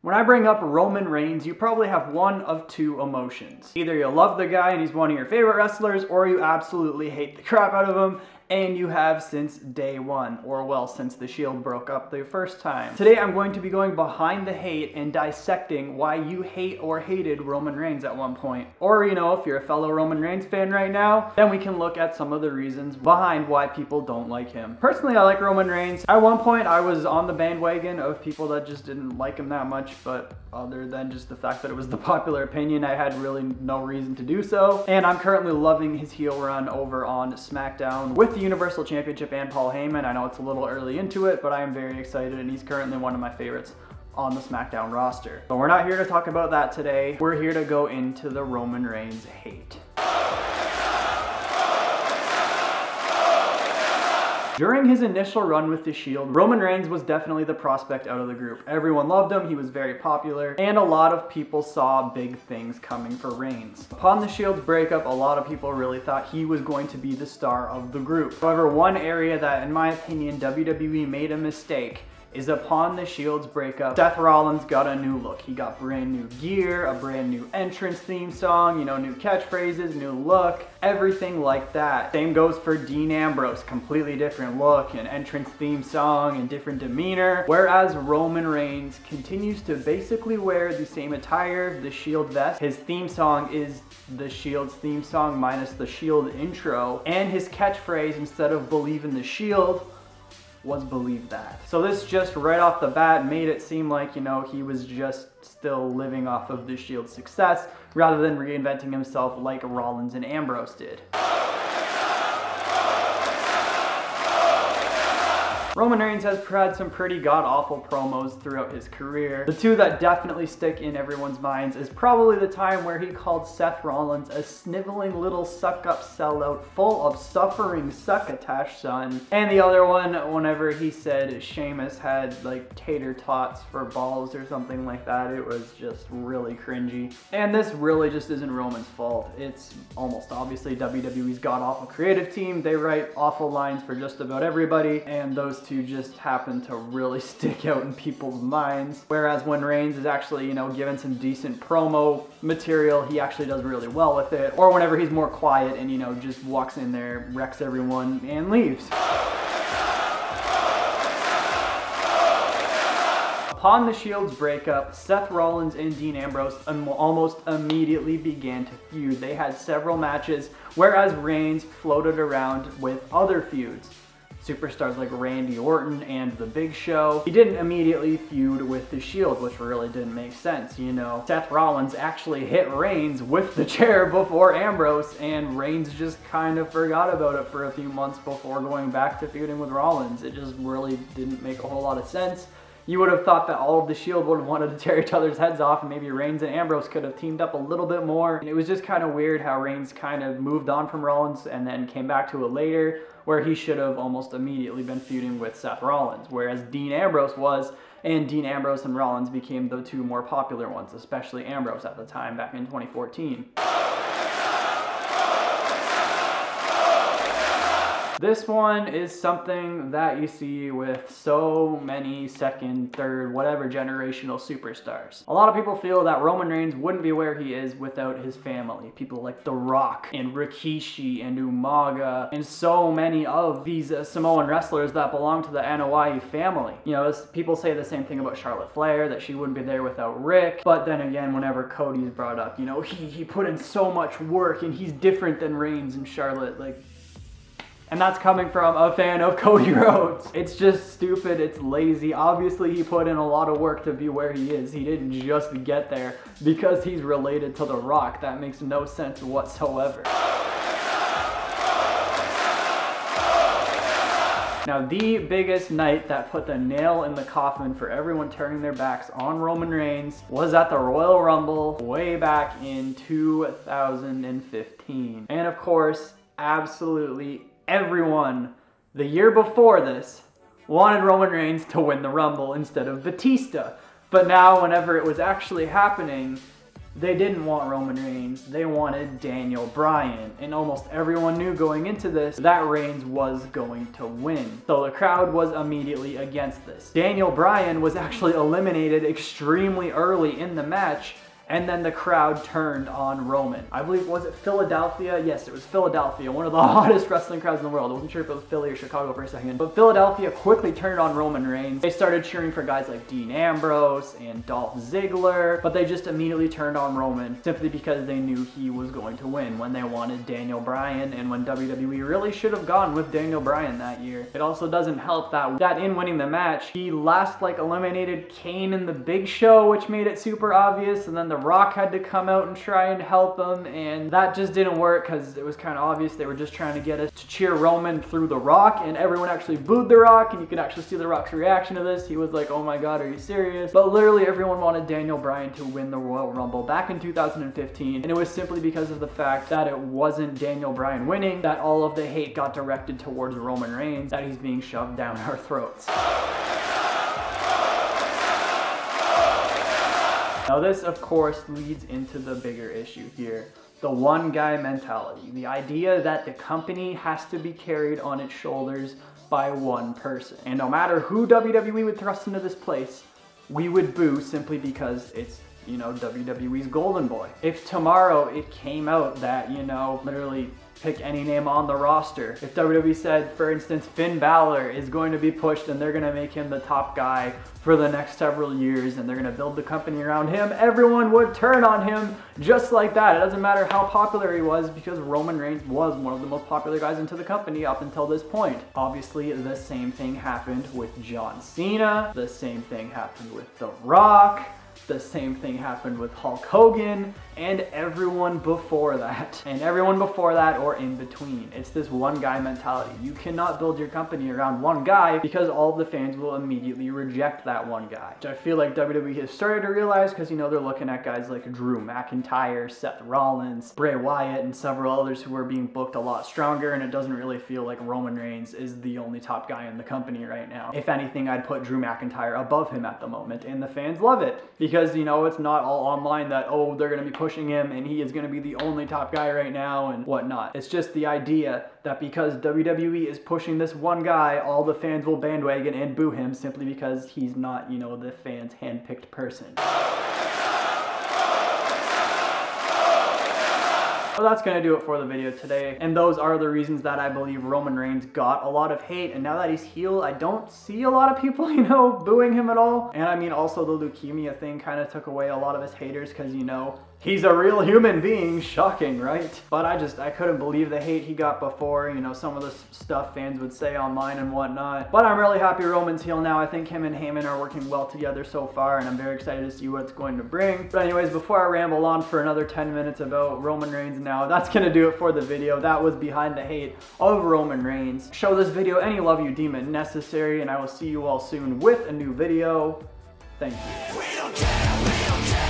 When I bring up Roman Reigns, you probably have one of two emotions. Either you love the guy and he's one of your favorite wrestlers, or you absolutely hate the crap out of him, and you have since day one, or well, since the Shield broke up the first time. Today I'm going to be going behind the hate and dissecting why you hate or hated Roman Reigns at one point. Or, you know, if you're a fellow Roman Reigns fan right now, then we can look at some of the reasons behind why people don't like him. Personally, I like Roman Reigns. At one point, I was on the bandwagon of people that just didn't like him that much, but other than just the fact that it was the popular opinion, I had really no reason to do so. And I'm currently loving his heel run over on SmackDown with the Universal Championship and Paul Heyman. I know it's a little early into it, but I am very excited, and he's currently one of my favorites on the SmackDown roster. But we're not here to talk about that today. We're here to go into the Roman Reigns hate. During his initial run with the Shield, Roman Reigns was definitely the prospect out of the group. Everyone loved him, he was very popular, and a lot of people saw big things coming for Reigns. Upon the Shield's breakup, a lot of people really thought he was going to be the star of the group. However, one area that, in my opinion, WWE made a mistake is upon the Shield's breakup, Seth Rollins got a new look. He got brand new gear, a brand new entrance theme song, you know, new catchphrases, new look, everything like that. Same goes for Dean Ambrose, completely different look, an entrance theme song, and different demeanor. Whereas Roman Reigns continues to basically wear the same attire, the Shield vest. His theme song is the Shield's theme song minus the Shield intro, and his catchphrase, instead of "Believe in the Shield," was "Believe that." So this just right off the bat made it seem like, you know, he was just still living off of the Shield's success rather than reinventing himself like Rollins and Ambrose did. Roman Reigns has had some pretty god-awful promos throughout his career. The two that definitely stick in everyone's minds is probably the time where he called Seth Rollins a sniveling little suck-up sellout full of suffering succotash son. And the other one, whenever he said Sheamus had like tater tots for balls or something like that. It was just really cringy. And this really just isn't Roman's fault. It's almost obviously WWE's god-awful creative team. They write awful lines for just about everybody, and those two just happen to really stick out in people's minds. Whereas when Reigns is actually, you know, given some decent promo material, he actually does really well with it. Or whenever he's more quiet and, you know, just walks in there, wrecks everyone, and leaves. Upon the Shield's breakup, Seth Rollins and Dean Ambrose almost immediately began to feud. They had several matches, whereas Reigns floated around with other feuds. Superstars like Randy Orton and The Big Show. He didn't immediately feud with the Shield, which really didn't make sense, you know. Seth Rollins actually hit Reigns with the chair before Ambrose, and Reigns just kind of forgot about it for a few months before going back to feuding with Rollins. It just really didn't make a whole lot of sense. You would have thought that all of the Shield would have wanted to tear each other's heads off, and maybe Reigns and Ambrose could have teamed up a little bit more. And it was just kind of weird how Reigns kind of moved on from Rollins and then came back to it later, where he should have almost immediately been feuding with Seth Rollins, whereas Dean Ambrose was, and Dean Ambrose and Rollins became the two more popular ones, especially Ambrose at the time back in 2014. This one is something that you see with so many second, third, whatever generational superstars. A lot of people feel that Roman Reigns wouldn't be where he is without his family. People like The Rock and Rikishi and Umaga and so many of these Samoan wrestlers that belong to the Anoa'i family. You know, people say the same thing about Charlotte Flair, that she wouldn't be there without Rick. But then again, whenever Cody's brought up, you know, he put in so much work and he's different than Reigns and Charlotte, like. And that's coming from a fan of Cody Rhodes. It's just stupid, it's lazy. Obviously he put in a lot of work to be where he is. He didn't just get there because he's related to The Rock. That makes no sense whatsoever. Now, the biggest night that put the nail in the coffin for everyone turning their backs on Roman Reigns was at the Royal Rumble way back in 2015. And of course, absolutely everyone the year before this wanted Roman Reigns to win the Rumble instead of Batista. But now, whenever it was actually happening, They didn't want Roman Reigns, they wanted Daniel Bryan. And almost everyone knew going into this that Reigns was going to win. So the crowd was immediately against this. Daniel Bryan was actually eliminated extremely early in the match, and then the crowd turned on Roman. I believe, was it Philadelphia? Yes, it was Philadelphia, one of the hottest wrestling crowds in the world. I wasn't sure if it was Philly or Chicago for a second, but Philadelphia quickly turned on Roman Reigns. They started cheering for guys like Dean Ambrose and Dolph Ziggler, but they just immediately turned on Roman simply because they knew he was going to win when they wanted Daniel Bryan, and when WWE really should have gone with Daniel Bryan that year. It also doesn't help that in winning the match, he last eliminated Kane in the Big Show, which made it super obvious, and then the Rock had to come out and try and help him, and that just didn't work because it was kind of obvious they were just trying to get us to cheer Roman through The Rock, and everyone actually booed The Rock, and you can actually see The Rock's reaction to this. He was like, oh my god, are you serious? But literally everyone wanted Daniel Bryan to win the Royal Rumble back in 2015, and it was simply because of the fact that it wasn't Daniel Bryan winning that all of the hate got directed towards Roman Reigns, that he's being shoved down our throats. Now this, of course, leads into the bigger issue here. The one guy mentality. The idea that the company has to be carried on its shoulders by one person. And no matter who WWE would thrust into this place, we would boo simply because it's, you know, WWE's golden boy. If tomorrow it came out that, you know, literally pick any name on the roster. If WWE said, for instance, Finn Balor is going to be pushed and they're going to make him the top guy for the next several years and they're going to build the company around him, everyone would turn on him just like that. It doesn't matter how popular he was, because Roman Reigns was one of the most popular guys into the company up until this point. Obviously, the same thing happened with John Cena. The same thing happened with The Rock. The same thing happened with Hulk Hogan and everyone before that. And everyone before that or in between. It's this one guy mentality. You cannot build your company around one guy because all of the fans will immediately reject that one guy. Which I feel like WWE has started to realize, because, you know, they're looking at guys like Drew McIntyre, Seth Rollins, Bray Wyatt, and several others who are being booked a lot stronger, and it doesn't really feel like Roman Reigns is the only top guy in the company right now. If anything, I'd put Drew McIntyre above him at the moment, and the fans love it. Because, you know, it's not all online that, oh, they're going to be pushing him and he is going to be the only top guy right now and whatnot. It's just the idea that because WWE is pushing this one guy, all the fans will bandwagon and boo him simply because he's not, you know, the fans' handpicked person. Well, that's going to do it for the video today, and those are the reasons that I believe Roman Reigns got a lot of hate, and now that he's healed, I don't see a lot of people, you know, booing him at all. And I mean, also the leukemia thing kind of took away a lot of his haters, because, you know, he's a real human being. Shocking, right? But I couldn't believe the hate he got before, you know, some of the stuff fans would say online and whatnot. But I'm really happy Roman's healed now. I think him and Heyman are working well together so far, and I'm very excited to see what it's going to bring. But anyways, before I ramble on for another 10 minutes about Roman Reigns now, that's gonna do it for the video. That was behind the hate of Roman Reigns. Show this video any love you deem it necessary, and I will see you all soon with a new video. Thank you.